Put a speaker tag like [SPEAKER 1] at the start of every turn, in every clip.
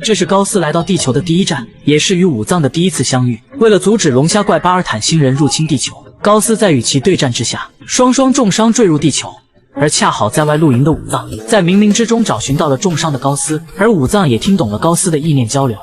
[SPEAKER 1] 这是高斯来到地球的第一站，也是与武藏的第一次相遇。为了阻止龙虾怪巴尔坦星人入侵地球，高斯在与其对战之下，双双重伤坠入地球。而恰好在外露营的武藏，在冥冥之中找寻到了重伤的高斯，而武藏也听懂了高斯的意念交流。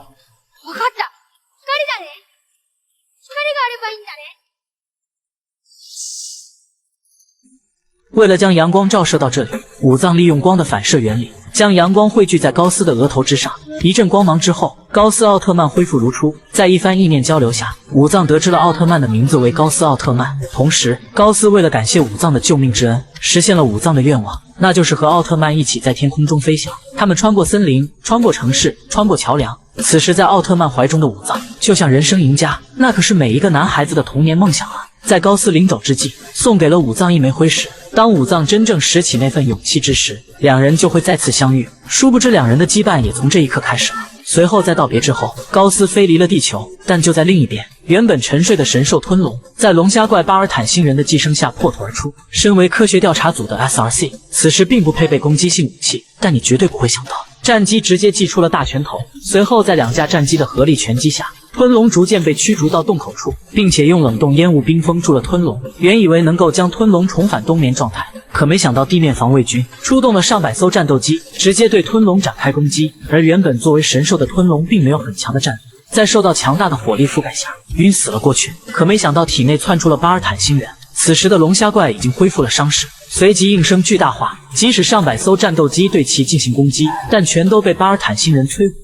[SPEAKER 1] 为了将阳光照射到这里，武藏利用光的反射原理，将阳光汇聚在高斯的额头之上。一阵光芒之后，高斯奥特曼恢复如初。在一番意念交流下，武藏得知了奥特曼的名字为高斯奥特曼。同时，高斯为了感谢武藏的救命之恩，实现了武藏的愿望，那就是和奥特曼一起在天空中飞翔。他们穿过森林，穿过城市，穿过桥梁。此时，在奥特曼怀中的武藏就像人生赢家，那可是每一个男孩子的童年梦想啊！在高斯临走之际，送给了武藏一枚灰石。当武藏真正拾起那份勇气之时，两人就会再次相遇。殊不知，两人的羁绊也从这一刻开始了。随后在道别之后，高斯飞离了地球，但就在另一边，原本沉睡的神兽吞龙，在龙虾怪巴尔坦星人的寄生下破土而出。身为科学调查组的 SRC， 此时并不配备攻击性武器，但你绝对不会想到，战机直接祭出了大拳头。随后在两架战机的合力拳击下，吞龙逐渐被驱逐到洞口处，并且用冷冻烟雾冰封住了吞龙。原以为能够将吞龙重返冬眠状态，可没想到地面防卫军出动了上百艘战斗机，直接对吞龙展开攻击。而原本作为神兽的吞龙并没有很强的战力，在受到强大的火力覆盖下，晕死了过去。可没想到体内窜出了巴尔坦星人，此时的龙虾怪已经恢复了伤势，随即应声巨大化。即使上百艘战斗机对其进行攻击，但全都被巴尔坦星人摧毁。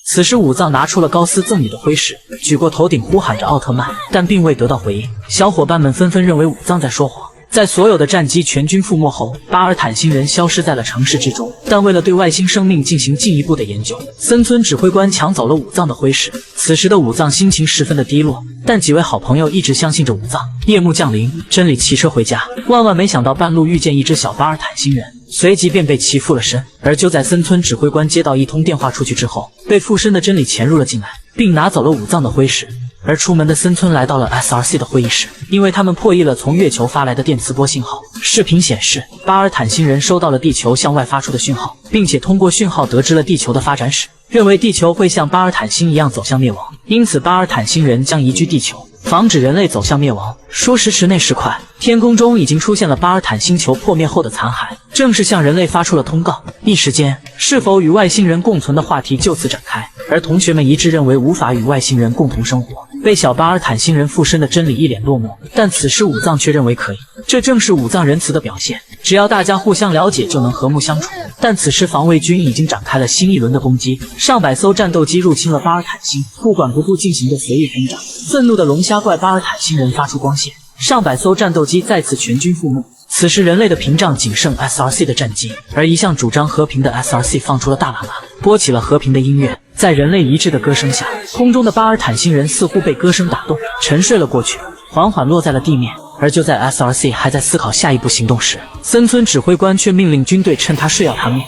[SPEAKER 1] 此时武藏拿出了高斯赠予的灰石，举过头顶呼喊着奥特曼，但并未得到回应。小伙伴们纷纷认为武藏在说谎。在所有的战机全军覆没后，巴尔坦星人消失在了城市之中。但为了对外星生命进行进一步的研究，森村指挥官抢走了武藏的灰石。此时的武藏心情十分的低落，但几位好朋友一直相信着武藏。夜幕降临，真理骑车回家，万万没想到半路遇见一只小巴尔坦星人，随即便被其附了身。而就在森村指挥官接到一通电话出去之后，被附身的真理潜入了进来，并拿走了武藏的灰石。而出门的森村来到了 SRC 的会议室，因为他们破译了从月球发来的电磁波信号。视频显示，巴尔坦星人收到了地球向外发出的讯号，并且通过讯号得知了地球的发展史，认为地球会像巴尔坦星一样走向灭亡，因此巴尔坦星人将移居地球，防止人类走向灭亡。说时迟，那时快，天空中已经出现了巴尔坦星球破灭后的残骸，正式向人类发出了通告。一时间，是否与外星人共存的话题就此展开，而同学们一致认为无法与外星人共同生活。被小巴尔坦星人附身的真理一脸落寞，但此时武藏却认为可以，这正是武藏仁慈的表现，只要大家互相了解就能和睦相处。但此时防卫军已经展开了新一轮的攻击，上百艘战斗机入侵了巴尔坦星，不管不顾进行的随意轰炸。愤怒的龙虾怪巴尔坦星人发出光线，上百艘战斗机再次全军覆没。此时人类的屏障仅剩 SRC 的战机，而一向主张和平的 SRC 放出了大喇叭，播起了和平的音乐。在人类一致的歌声下，空中的巴尔坦星人似乎被歌声打动，沉睡了过去，缓缓落在了地面。而就在 SRC 还在思考下一步行动时，森村指挥官却命令军队趁他睡要他灭。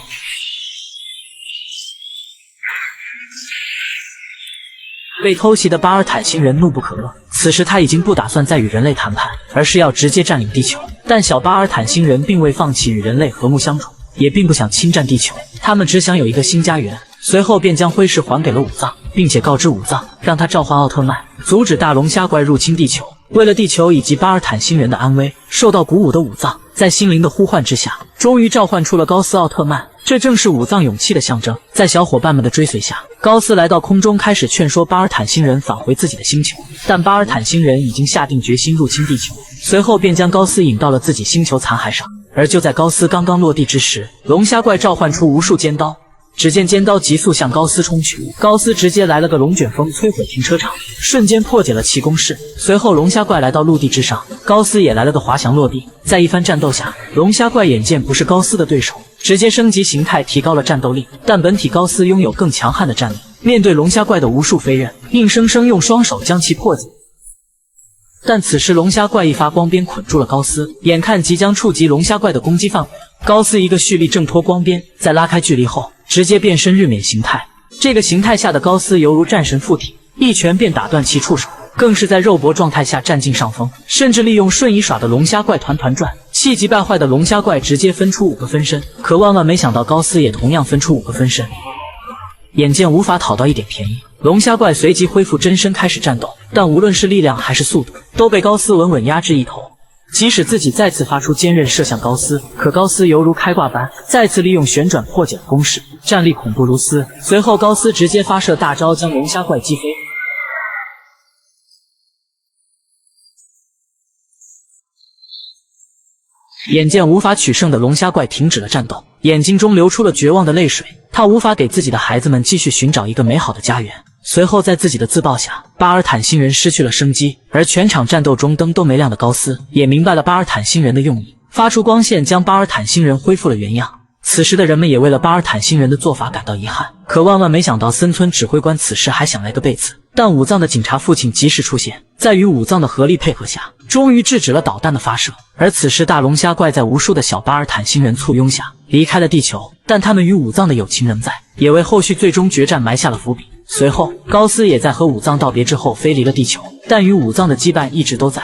[SPEAKER 1] 被偷袭的巴尔坦星人怒不可遏，此时他已经不打算再与人类谈判，而是要直接占领地球。但小巴尔坦星人并未放弃与人类和睦相处，也并不想侵占地球，他们只想有一个新家园。随后便将灰石还给了武藏，并且告知武藏，让他召唤奥特曼，阻止大龙虾怪入侵地球。为了地球以及巴尔坦星人的安危，受到鼓舞的武藏在心灵的呼唤之下，终于召唤出了高斯奥特曼。这正是武藏勇气的象征。在小伙伴们的追随下，高斯来到空中，开始劝说巴尔坦星人返回自己的星球。但巴尔坦星人已经下定决心入侵地球，随后便将高斯引到了自己星球残骸上。而就在高斯刚刚落地之时，龙虾怪召唤出无数尖刀。只见尖刀急速向高斯冲去，高斯直接来了个龙卷风，摧毁停车场，瞬间破解了其攻势。随后龙虾怪来到陆地之上，高斯也来了个滑翔落地。在一番战斗下，龙虾怪眼见不是高斯的对手，直接升级形态，提高了战斗力。但本体高斯拥有更强悍的战力，面对龙虾怪的无数飞刃，硬生生用双手将其破解。但此时龙虾怪一发光鞭捆住了高斯，眼看即将触及龙虾怪的攻击范围，高斯一个蓄力挣脱光鞭，在拉开距离后直接变身日冕形态。这个形态下的高斯犹如战神附体，一拳便打断其触手，更是在肉搏状态下占尽上风，甚至利用瞬移耍的龙虾怪团团转。气急败坏的龙虾怪直接分出5个分身，可万万没想到高斯也同样分出5个分身。眼见无法讨到一点便宜，龙虾怪随即恢复真身开始战斗，但无论是力量还是速度，都被高斯稳稳压制一头。即使自己再次发出坚刃射向高斯，可高斯犹如开挂般，再次利用旋转破解了攻势，战力恐怖如斯。随后高斯直接发射大招将龙虾怪击飞。眼见无法取胜的龙虾怪停止了战斗，眼睛中流出了绝望的泪水。他无法给自己的孩子们继续寻找一个美好的家园。随后在自己的自爆下，巴尔坦星人失去了生机，而全场战斗中灯都没亮的高斯也明白了巴尔坦星人的用意，发出光线将巴尔坦星人恢复了原样。此时的人们也为了巴尔坦星人的做法感到遗憾，可万万没想到森村指挥官此时还想来个背刺。但武藏的警察父亲及时出现，在与武藏的合力配合下，终于制止了导弹的发射。而此时大龙虾怪在无数的小巴尔坦星人簇拥下离开了地球，但他们与武藏的友情仍在，也为后续最终决战埋下了伏笔。随后高斯也在和武藏道别之后飞离了地球，但与武藏的羁绊一直都在。